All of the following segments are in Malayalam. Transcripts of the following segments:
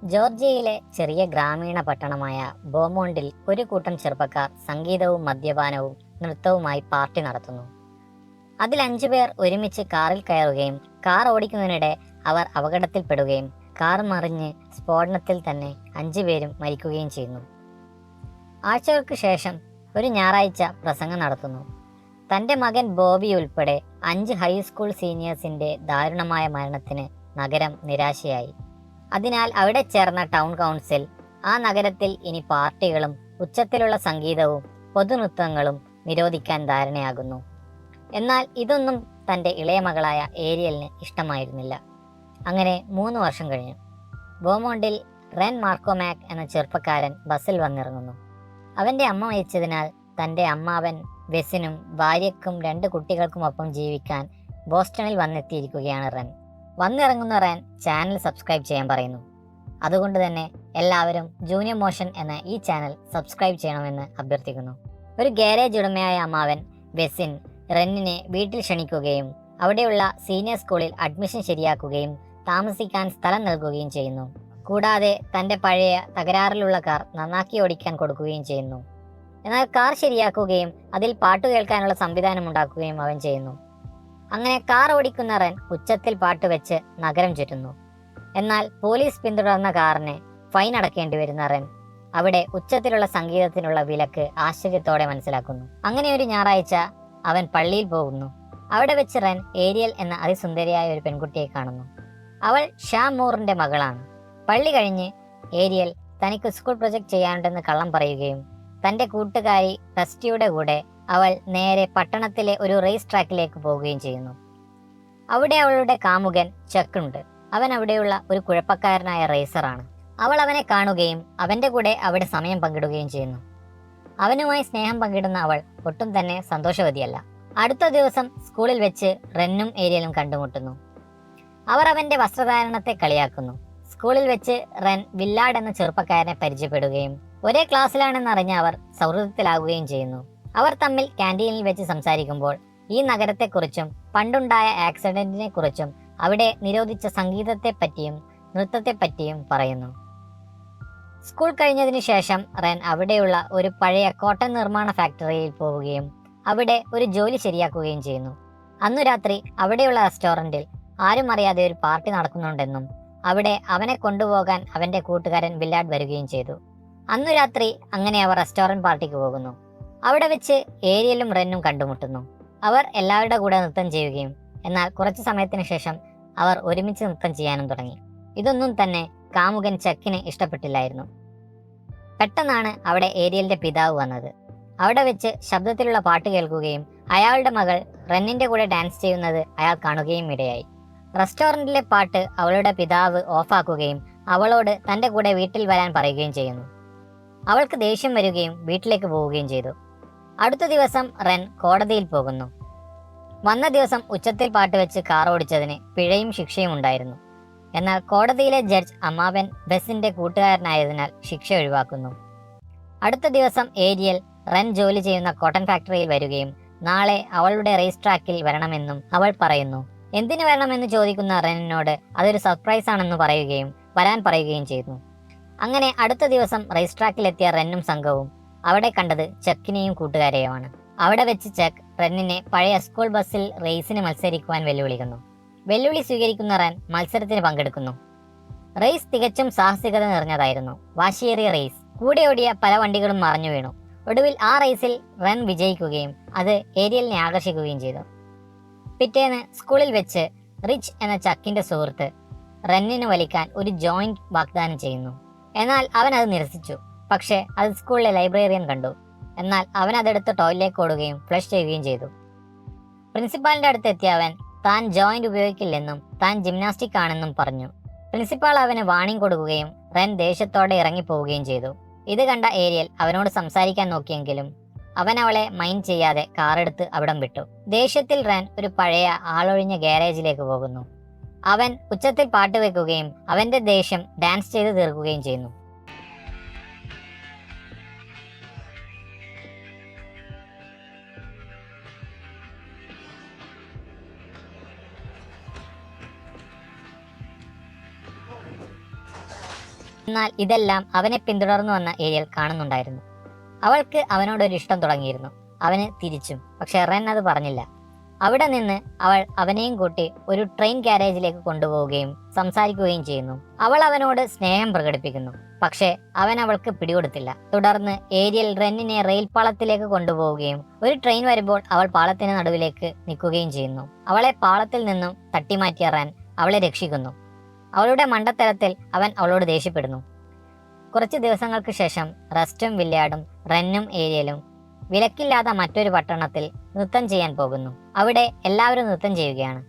ജോർജിയയിലെ ചെറിയ ഗ്രാമീണ പട്ടണമായ ബോമോണ്ടിൽ ഒരു കൂട്ടം ചെറുപ്പക്കാർ സംഗീതവും മദ്യപാനവും നൃത്തവുമായി പാർട്ടി നടത്തുന്നു. അതിൽ 5 പേർ ഒരുമിച്ച് കാറിൽ കയറുകയും കാർ ഓടിക്കുന്നതിനിടെ അവർ അപകടത്തിൽപ്പെടുകയും കാർ മറിഞ്ഞ് സ്ഫോടനത്തിൽ തന്നെ 5 പേരും മരിക്കുകയും ചെയ്യുന്നു. ആഴ്ചകൾക്ക് ശേഷം ഒരു ഞായറാഴ്ച പ്രസംഗം നടത്തുന്നു. തൻ്റെ മകൻ ബോബി ഉൾപ്പെടെ 5 ഹൈസ്കൂൾ സീനിയേഴ്സിൻ്റെ ദാരുണമായ മരണത്തിന് നഗരം നിരാശയായി. അതിനാൽ അവിടെ ചേർന്ന ടൗൺ കൗൺസിൽ ആ നഗരത്തിൽ ഇനി പാർട്ടികളും ഉച്ചത്തിലുള്ള സംഗീതവും പൊതുനൃത്തങ്ങളും നിരോധിക്കാൻ ധാരണയാകുന്നു. എന്നാൽ ഇതൊന്നും തൻ്റെ ഇളയ മകളായ ഏരിയലിന് ഇഷ്ടമായിരുന്നില്ല. അങ്ങനെ 3 വർഷം കഴിഞ്ഞു. ബോമോണ്ടിൽ റെൻ മാർക്കോമാക് എന്ന ചെറുപ്പക്കാരൻ ബസ്സിൽ വന്നിറങ്ങുന്നു. അവൻ്റെ അമ്മ മരിച്ചതിനാൽ തൻ്റെ അമ്മാവൻ വെസിനും ഭാര്യയ്ക്കും 2 കുട്ടികൾക്കുമൊപ്പം ജീവിക്കാൻ ബോസ്റ്റണിൽ വന്നെത്തിയിരിക്കുകയാണ് റെൻ. വന്നിറങ്ങുന്ന റെൻ ചാനൽ സബ്സ്ക്രൈബ് ചെയ്യാൻ പറയുന്നു. അതുകൊണ്ട് തന്നെ എല്ലാവരും ജൂനിയർ മോഷൻ എന്ന ഈ ചാനൽ സബ്സ്ക്രൈബ് ചെയ്യണമെന്ന് അഭ്യർത്ഥിക്കുന്നു. ഒരു ഗാരേജ് ഉടമയായ അമ്മാവൻ വെസിൻ റെന്നിനെ വീട്ടിൽ ക്ഷണിക്കുകയും അവിടെയുള്ള സീനിയർ സ്കൂളിൽ അഡ്മിഷൻ ശരിയാക്കുകയും താമസിക്കാൻ സ്ഥലം നൽകുകയും ചെയ്യുന്നു. കൂടാതെ തൻ്റെ പഴയ തകരാറിലുള്ള കാർ നന്നാക്കി ഓടിക്കാൻ കൊടുക്കുകയും ചെയ്യുന്നു. എന്നാൽ കാർ ശരിയാക്കുകയും അതിൽ പാട്ട് കേൾക്കാനുള്ള സംവിധാനം ഉണ്ടാക്കുകയും അവൻ ചെയ്യുന്നു. അങ്ങനെ കാർ ഓടിക്കുന്ന റെൻ ഉച്ചത്തിൽ പാട്ട് വെച്ച് നഗരം ചുറ്റുന്നു. എന്നാൽ പോലീസ് പിന്തുടർന്ന കാറിന് ഫൈൻ അടക്കേണ്ടി വരുന്ന റെൻ അവിടെ ഉച്ചത്തിലുള്ള സംഗീതത്തിനുള്ള വിലക്ക് ആശ്ചര്യത്തോടെ മനസ്സിലാക്കുന്നു. അങ്ങനെ ഒരു ഞായറാഴ്ച അവൻ പള്ളിയിൽ പോകുന്നു. അവിടെ വെച്ച് റെൻ ഏരിയൽ എന്ന അതിസുന്ദരിയായ ഒരു പെൺകുട്ടിയെ കാണുന്നു. അവൾ ഷാം മൂറിന്റെ മകളാണ്. പള്ളി കഴിഞ്ഞ് ഏരിയൽ തനിക്ക് സ്കൂൾ പ്രൊജക്ട് ചെയ്യാനുണ്ടെന്ന് കള്ളം പറയുകയും തൻ്റെ കൂട്ടുകാരി റസ്റ്റിയുടെ കൂടെ അവൾ നേരെ പട്ടണത്തിലെ ഒരു റേസ് ട്രാക്കിലേക്ക് പോവുകയും ചെയ്യുന്നു. അവിടെ അവളുടെ കാമുകൻ ചക്കുണ്ട്. അവൻ അവിടെയുള്ള ഒരു കുഴപ്പക്കാരനായ റേസറാണ്. അവൾ അവനെ കാണുകയും അവൻ്റെ കൂടെ അവിടെ സമയം പങ്കിടുകയും ചെയ്യുന്നു. അവനുമായി സ്നേഹം പങ്കിടുന്ന അവൾ ഒട്ടും തന്നെ സന്തോഷവതിയല്ല. അടുത്ത ദിവസം സ്കൂളിൽ വെച്ച് റെന്നും ഏരിയലും കണ്ടുമുട്ടുന്നു. അവർ അവൻ്റെ വസ്ത്രധാരണത്തെ കളിയാക്കുന്നു. സ്കൂളിൽ വെച്ച് റെൻ വില്ലാഡ് എന്ന ചെറുപ്പക്കാരനെ പരിചയപ്പെടുകയും ഒരേ ക്ലാസ്സിലാണെന്നറിഞ്ഞ അവർ സൗഹൃദത്തിലാകുകയും ചെയ്യുന്നു. അവർ തമ്മിൽ ക്യാൻറ്റീനിൽ വെച്ച് സംസാരിക്കുമ്പോൾ ഈ നഗരത്തെക്കുറിച്ചും പണ്ടുണ്ടായ ആക്സിഡന്റിനെ കുറിച്ചും അവിടെ നിരോധിച്ച സംഗീതത്തെപ്പറ്റിയും നൃത്തത്തെപ്പറ്റിയും പറയുന്നു. സ്കൂൾ കഴിഞ്ഞതിന് ശേഷം റെൻ അവിടെയുള്ള ഒരു പഴയ കോട്ടൺ നിർമ്മാണ ഫാക്ടറിയിൽ പോവുകയും അവിടെ ഒരു ജോലി ശരിയാക്കുകയും ചെയ്യുന്നു. അന്നു രാത്രി അവിടെയുള്ള റെസ്റ്റോറൻറ്റിൽ ആരും അറിയാതെ ഒരു പാർട്ടി നടക്കുന്നുണ്ടെന്നും അവിടെ അവനെ കൊണ്ടുപോകാൻ അവൻ്റെ കൂട്ടുകാരൻ വില്ലാഡ് വരികയും ചെയ്തു. അന്നു രാത്രി അങ്ങനെ അവർ റെസ്റ്റോറൻറ്റ് പാർട്ടിക്ക് പോകുന്നു. അവിടെ വെച്ച് ഏരിയലും റെന്നും കണ്ടുമുട്ടുന്നു. അവർ എല്ലാവരുടെ കൂടെ നൃത്തം ചെയ്യുകയും എന്നാൽ കുറച്ചു സമയത്തിന് ശേഷം അവർ ഒരുമിച്ച് നൃത്തം ചെയ്യാനും തുടങ്ങി. ഇതൊന്നും തന്നെ കാമുകൻ ചക്കിന് ഇഷ്ടപ്പെട്ടില്ലായിരുന്നു. പെട്ടെന്നാണ് അവിടെ ഏരിയലിന്റെ പിതാവ് വന്നത്. അവിടെ വെച്ച് ശബ്ദത്തിലുള്ള പാട്ട് കേൾക്കുകയും അയാളുടെ മകൾ റെന്നിന്റെ കൂടെ ഡാൻസ് ചെയ്യുന്നത് അയാൾ കാണുകയും ഇടയായി. റെസ്റ്റോറൻറ്റിലെ പാട്ട് അവളുടെ പിതാവ് ഓഫാക്കുകയും അവളോട് തൻ്റെ കൂടെ വീട്ടിൽ വരാൻ പറയുകയും ചെയ്യുന്നു. അവൾക്ക് ദേഷ്യം വരികയും വീട്ടിലേക്ക് പോവുകയും ചെയ്തു. അടുത്ത ദിവസം റെൻ കോടതിയിൽ പോകുന്നു. വന്ന ദിവസം ഉച്ചത്തിൽ പാട്ട് വെച്ച് കാർ ഓടിച്ചതിന് പിഴയും ശിക്ഷയും ഉണ്ടായിരുന്നു. എന്നാൽ കോടതിയിലെ ജഡ്ജ് അമ്മാവൻ ബസിന്റെ കൂട്ടുകാരനായതിനാൽ ശിക്ഷ ഒഴിവാക്കുന്നു. അടുത്ത ദിവസം ഏരിയൽ റെൻ ജോലി ചെയ്യുന്ന കോട്ടൺ ഫാക്ടറിയിൽ വരികയും നാളെ അവളുടെ റേസ് ട്രാക്കിൽ വരണമെന്നും അവൾ പറയുന്നു. എന്തിനു വരണമെന്ന് ചോദിക്കുന്ന റെന്നിനോട് അതൊരു സർപ്രൈസ് ആണെന്ന് പറയുകയും വരാൻ പറയുകയും ചെയ്യുന്നു. അങ്ങനെ അടുത്ത ദിവസം റേസ് ട്രാക്കിലെത്തിയ റെന്നും സംഘവും അവിടെ കണ്ടത് ചക്കിനെയും കൂട്ടുകാരെയുമാണ്. അവിടെ വെച്ച് ചക്ക് റെന്നിനെ പഴയ സ്കൂൾ ബസ്സിൽ റേസിന് മത്സരിക്കുവാൻ വെല്ലുവിളിക്കുന്നു. വെല്ലുവിളി സ്വീകരിക്കുന്ന റെൻ മത്സരത്തിന് പങ്കെടുക്കുന്നു. റേസ് തികച്ചും സാഹസികത നിറഞ്ഞതായിരുന്നു. വാശിയേറിയ റേസ്. കൂടെ ഓടിയ പല വണ്ടികളും മറഞ്ഞു വീണു. ഒടുവിൽ ആ റേസിൽ റെൻ വിജയിക്കുകയും അത് ഏരിയലിനെ ആകർഷിക്കുകയും ചെയ്തു. പിറ്റേന്ന് സ്കൂളിൽ വെച്ച് റിച്ച് എന്ന ചക്കിന്റെ സുഹൃത്ത് റെന്നിന് വലിക്കാൻ ഒരു ജോയിന്റ് വാഗ്ദാനം ചെയ്യുന്നു. എന്നാൽ അവൻ അത് നിരസിച്ചു. പക്ഷേ അത് സ്കൂളിലെ ലൈബ്രറിയൻ കണ്ടു. എന്നാൽ അവൻ അതെടുത്ത് ടോയ്ലറ്റിലേക്ക് ഓടുകയും ഫ്ലഷ് ചെയ്യുകയും ചെയ്തു. പ്രിൻസിപ്പാളിന്റെ അടുത്ത് എത്തിയ അവൻ താൻ ജോയിന്റ് ഉപയോഗിക്കില്ലെന്നും താൻ ജിംനാസ്റ്റിക് ആണെന്നും പറഞ്ഞു. പ്രിൻസിപ്പാൾ അവന് വാണിംഗ് കൊടുക്കുകയും റെൻ ദേഷ്യത്തോടെ ഇറങ്ങിപ്പോവുകയും ചെയ്തു. ഇത് കണ്ട ഏരിയൽ അവനോട് സംസാരിക്കാൻ നോക്കിയെങ്കിലും അവൻ അവളെ മൈൻഡ് ചെയ്യാതെ കാറെടുത്ത് അവിടം വിട്ടു. ദേഷ്യത്തിൽ റെൻ ഒരു പഴയ ആളൊഴിഞ്ഞ ഗാരേജിലേക്ക് പോകുന്നു. അവൻ ഉച്ചത്തിൽ പാട്ട് വെക്കുകയും അവന്റെ ദേഷ്യം ഡാൻസ് ചെയ്ത് തീർക്കുകയും ചെയ്യുന്നു. എന്നാൽ ഇതെല്ലാം അവനെ പിന്തുടർന്നു വന്ന ഏരിയൽ കാണുന്നുണ്ടായിരുന്നു. അവൾക്ക് അവനോടൊരു ഇഷ്ടം തുടങ്ങിയിരുന്നു, അവന് തിരിച്ചും. പക്ഷെ റെൻ അത് പറഞ്ഞില്ല. അവിടെ നിന്ന് അവൾ അവനെയും കൂട്ടി ഒരു ട്രെയിൻ ഗാരേജിലേക്ക് കൊണ്ടുപോവുകയും സംസാരിക്കുകയും ചെയ്യുന്നു. അവൾ അവനോട് സ്നേഹം പ്രകടിപ്പിക്കുന്നു. പക്ഷേ അവൻ അവൾക്ക് പിടികൊടുത്തില്ല. തുടർന്ന് ഏരിയൽ റെന്നിനെ റെയിൽ പാളത്തിലേക്ക് കൊണ്ടുപോവുകയും ഒരു ട്രെയിൻ വരുമ്പോൾ അവൾ പാളത്തിന് നടുവിലേക്ക് നിൽക്കുകയും ചെയ്യുന്നു. അവളെ പാളത്തിൽ നിന്നും തട്ടിമാറ്റിയ റെൻ അവളെ രക്ഷിക്കുന്നു. അവളുടെ മണ്ടത്തരത്തിൽ അവൻ അവളോട് ദേഷ്യപ്പെടുന്നു. കുറച്ച് ദിവസങ്ങൾക്ക് ശേഷം റസ്റ്റും വില്യാർഡും റെന്നും ഏരിയലും വിലക്കില്ലാത്ത മറ്റൊരു പട്ടണത്തിൽ നൃത്തം ചെയ്യാൻ പോകുന്നു. അവിടെ എല്ലാവരും നൃത്തം ചെയ്യുകയാണ്.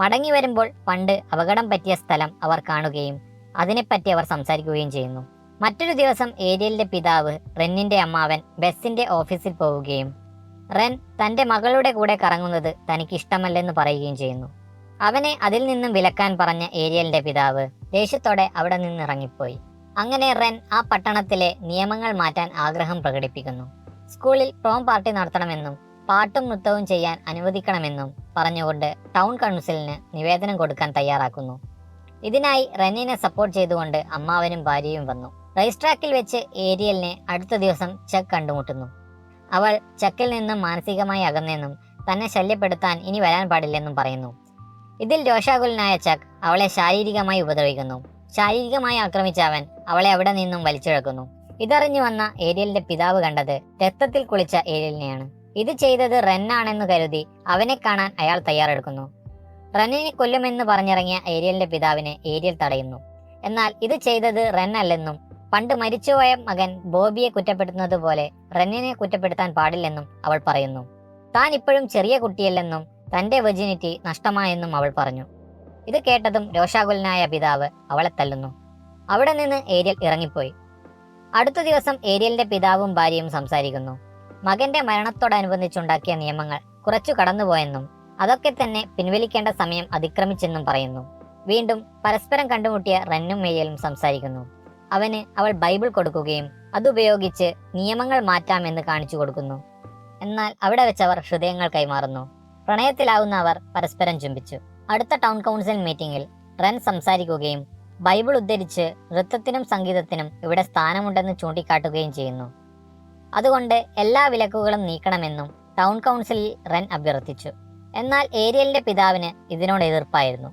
മടങ്ങി വരുമ്പോൾ പണ്ട് അപകടം പറ്റിയ സ്ഥലം അവർ കാണുകയും അതിനെപ്പറ്റി അവർ സംസാരിക്കുകയും ചെയ്യുന്നു. മറ്റൊരു ദിവസം ഏരിയലിന്റെ പിതാവ് റെന്നിന്റെ അമ്മാവൻ ബെസ്സിന്റെ ഓഫീസിൽ പോവുകയും റെൻ തന്റെ മകളുടെ കൂടെ കറങ്ങുന്നത് തനിക്ക് ഇഷ്ടമല്ലെന്ന് പറയുകയും ചെയ്യുന്നു. അവനെ അതിൽ നിന്നും വിലക്കാൻ പറഞ്ഞ ഏരിയലിന്റെ പിതാവ് ദേഷ്യത്തോടെ അവിടെ നിന്ന് ഇറങ്ങിപ്പോയി. അങ്ങനെ റെൻ ആ പട്ടണത്തിലെ നിയമങ്ങൾ മാറ്റാൻ ആഗ്രഹം പ്രകടിപ്പിക്കുന്നു. സ്കൂളിൽ പ്രോം പാർട്ടി നടത്തണമെന്നും പാട്ടും നൃത്തവും ചെയ്യാൻ അനുവദിക്കണമെന്നും പറഞ്ഞുകൊണ്ട് ടൗൺ കൗൺസിലിന് നിവേദനം കൊടുക്കാൻ തയ്യാറാക്കുന്നു. ഇതിനായി റെന്നിനെ സപ്പോർട്ട് ചെയ്തുകൊണ്ട് അമ്മാവനും ഭാര്യയും വന്നു. റേസ് ട്രാക്കിൽ വെച്ച് ഏരിയലിനെ അടുത്ത ദിവസം ചക്ക് കണ്ടുമുട്ടുന്നു. അവൾ ചക്കിൽ നിന്നും മാനസികമായി അകന്നെന്നും തന്നെ ശല്യപ്പെടുത്താൻ ഇനി വരാൻ പാടില്ലെന്നും പറയുന്നു. ഇതിൽ രോഷാകുലനായ ചക്ക് അവളെ ശാരീരികമായി ഉപദ്രവിക്കുന്നു. ശാരീരികമായി ആക്രമിച്ച അവൻ അവളെ അവിടെ നിന്നും വലിച്ചിഴക്കുന്നു. ഇതറിഞ്ഞു വന്ന ഏരിയലിന്റെ പിതാവ് കണ്ടത് രക്തത്തിൽ കുളിച്ച ഏരിയലിനെയാണ്. ഇത് ചെയ്തത് റെന്നാണെന്ന് കരുതി അവനെ കാണാൻ അയാൾ തയ്യാറെടുക്കുന്നു. റെന്നിനെ കൊല്ലുമെന്ന് പറഞ്ഞിറങ്ങിയ ഏരിയലിന്റെ പിതാവിനെ ഏരിയൽ തടയുന്നു. എന്നാൽ ഇത് ചെയ്തത് റെൻ അല്ലെന്നും പണ്ട് മരിച്ചുപോയ മകൻ ബോബിയെ കുറ്റപ്പെടുത്തുന്നത് പോലെ റെന്നിനെ കുറ്റപ്പെടുത്താൻ പാടില്ലെന്നും അവൾ പറയുന്നു. താൻ ഇപ്പോഴും ചെറിയ കുട്ടിയല്ലെന്നും തന്റെ വെർജിനിറ്റി നഷ്ടമായെന്നും അവൾ പറഞ്ഞു. ഇത് കേട്ടതും രോഷാകുലനായ പിതാവ് അവളെ തല്ലുന്നു. അവിടെ നിന്ന് ഏരിയൽ ഇറങ്ങിപ്പോയി. അടുത്ത ദിവസം ഏരിയലിന്റെ പിതാവും ഭാര്യയും സംസാരിക്കുന്നു. മകന്റെ മരണത്തോടനുബന്ധിച്ചുണ്ടാക്കിയ നിയമങ്ങൾ കുറച്ചു കടന്നുപോയെന്നും അതൊക്കെ തന്നെ പിൻവലിക്കേണ്ട സമയം അതിക്രമിച്ചെന്നും പറയുന്നു. വീണ്ടും പരസ്പരം കണ്ടുമുട്ടിയ റെന്നും ഏരിയലും സംസാരിക്കുന്നു. അവൾ ബൈബിൾ കൊടുക്കുകയും അതുപയോഗിച്ച് നിയമങ്ങൾ മാറ്റാമെന്ന് കാണിച്ചു കൊടുക്കുന്നു. എന്നാൽ അവിടെ വെച്ച് അവർ ഹൃദയങ്ങൾ കൈമാറുന്നു. പ്രണയത്തിലാവുന്ന അവർ പരസ്പരം ചുംബിച്ചു. അടുത്ത ടൗൺ കൗൺസിൽ മീറ്റിംഗിൽ റെൻ സംസാരിക്കുകയും ബൈബിൾ ഉദ്ധരിച്ച് നൃത്തത്തിനും സംഗീതത്തിനും ഇവിടെ സ്ഥാനമുണ്ടെന്ന് ചൂണ്ടിക്കാട്ടുകയും ചെയ്യുന്നു. അതുകൊണ്ട് എല്ലാ വിലക്കുകളും നീക്കണമെന്നും ടൗൺ കൗൺസിലിൽ റെൻ അഭ്യർത്ഥിച്ചു. എന്നാൽ ഏരിയലിന്റെ പിതാവിന് ഇതിനോട് എതിർപ്പായിരുന്നു.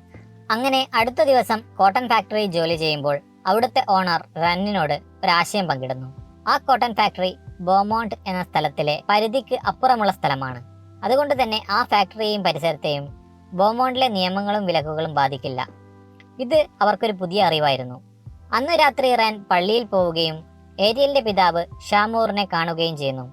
അങ്ങനെ അടുത്ത ദിവസം കോട്ടൺ ഫാക്ടറി ജോലി ചെയ്യുമ്പോൾ അവിടുത്തെ ഓണർ റെന്നിനോട് ഒരാശയം പങ്കിടുന്നു. ആ കോട്ടൺ ഫാക്ടറി ബോമോണ്ട് എന്ന സ്ഥലത്തിലെ പരിധിക്ക് അപ്പുറമുള്ള സ്ഥലമാണ്. അതുകൊണ്ട് തന്നെ ആ ഫാക്ടറിയെയും പരിസരത്തെയും ബോമോണ്ടിലെ നിയമങ്ങളും വിലക്കുകളും ബാധിക്കില്ല. ഇത് അവർക്കൊരു പുതിയ അറിവായിരുന്നു. അന്ന് രാത്രി റെൻ പള്ളിയിൽ പോവുകയും ഏരിയലിന്റെ പിതാവ് ഷാമൂറിനെ കാണുകയും ചെയ്യുന്നു.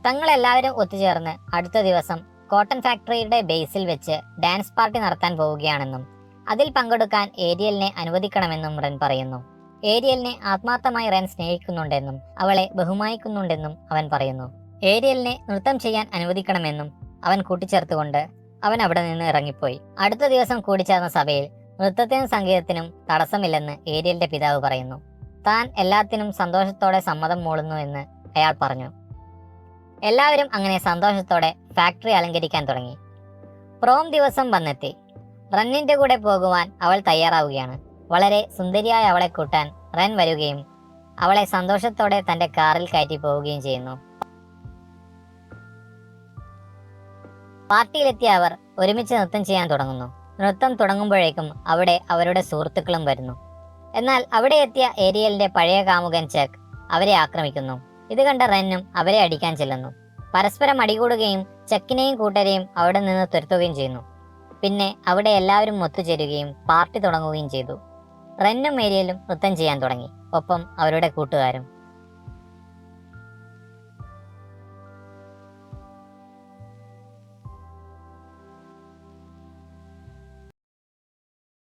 തങ്ങളെല്ലാവരും ഒത്തുചേർന്ന് അടുത്ത ദിവസം കോട്ടൺ ഫാക്ടറിയുടെ ബേസിൽ വെച്ച് ഡാൻസ് പാർട്ടി നടത്താൻ പോവുകയാണെന്നും അതിൽ പങ്കെടുക്കാൻ ഏരിയലിനെ അനുവദിക്കണമെന്നും റെൻ പറയുന്നു. ഏരിയലിനെ ആത്മാർത്ഥമായി റെൻ സ്നേഹിക്കുന്നുണ്ടെന്നും അവളെ ബഹുമാനിക്കുന്നുണ്ടെന്നും അവൻ പറയുന്നു. ഏരിയലിനെ നൃത്തം ചെയ്യാൻ അനുവദിക്കണമെന്നും അവൻ കൂട്ടിച്ചേർത്തുകൊണ്ട് അവൻ അവിടെ നിന്ന് ഇറങ്ങിപ്പോയി. അടുത്ത ദിവസം കൂടിച്ചേർന്ന സഭയിൽ നൃത്തത്തിനും സംഗീതത്തിനും തടസ്സമില്ലെന്ന് ഏരിയലിന്റെ പിതാവ് പറയുന്നു. താൻ എല്ലാത്തിനും സന്തോഷത്തോടെ സമ്മതം മൂളുന്നു എന്ന് അയാൾ പറഞ്ഞു. എല്ലാവരും അങ്ങനെ സന്തോഷത്തോടെ ഫാക്ടറി അലങ്കരിക്കാൻ തുടങ്ങി. പ്രോം ദിവസം വന്നെത്തി. റെന്നിന്റെ കൂടെ പോകുവാൻ അവൾ തയ്യാറാവുകയാണ്. വളരെ സുന്ദരിയായ അവളെ കൂട്ടാൻ റെൻ വരികയും അവളെ സന്തോഷത്തോടെ തന്റെ കാറിൽ കയറ്റി പോവുകയും ചെയ്യുന്നു. പാർട്ടിയിലെത്തിയ അവർ ഒരുമിച്ച് നൃത്തം ചെയ്യാൻ തുടങ്ങുന്നു. നൃത്തം തുടങ്ങുമ്പോഴേക്കും അവിടെ അവരുടെ സുഹൃത്തുക്കളും വരുന്നു. എന്നാൽ അവിടെ എത്തിയ ഏരിയലിന്റെ പഴയ കാമുകൻ ചക്ക് അവരെ ആക്രമിക്കുന്നു. ഇത് കണ്ട റെന്നും അവരെ അടിക്കാൻ ചെല്ലുന്നു. പരസ്പരം അടികൂടുകയും ചക്കിനെയും കൂട്ടരെയും അവിടെ നിന്ന് തുരത്തുകയും ചെയ്യുന്നു. പിന്നെ അവിടെ എല്ലാവരും ഒത്തുചേരുകയും പാർട്ടി തുടങ്ങുകയും ചെയ്തു. റെന്നും ഏരിയലും നൃത്തം ചെയ്യാൻ തുടങ്ങി, ഒപ്പം അവരുടെ കൂട്ടുകാരും.